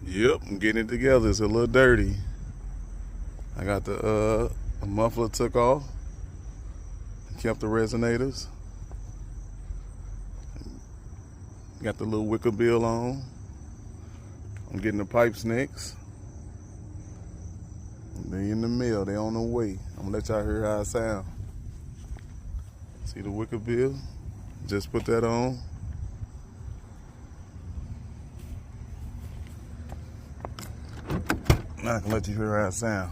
Yep, I'm getting it together. It's a little dirty. I got the muffler took off. Kept the resonators. Got the little wicker bill on. I'm getting the pipes next. They in the mail. They on the way. I'm gonna let y'all hear how it sound. See the wicker bill? Just put that on. Now I can let you hear how it sound.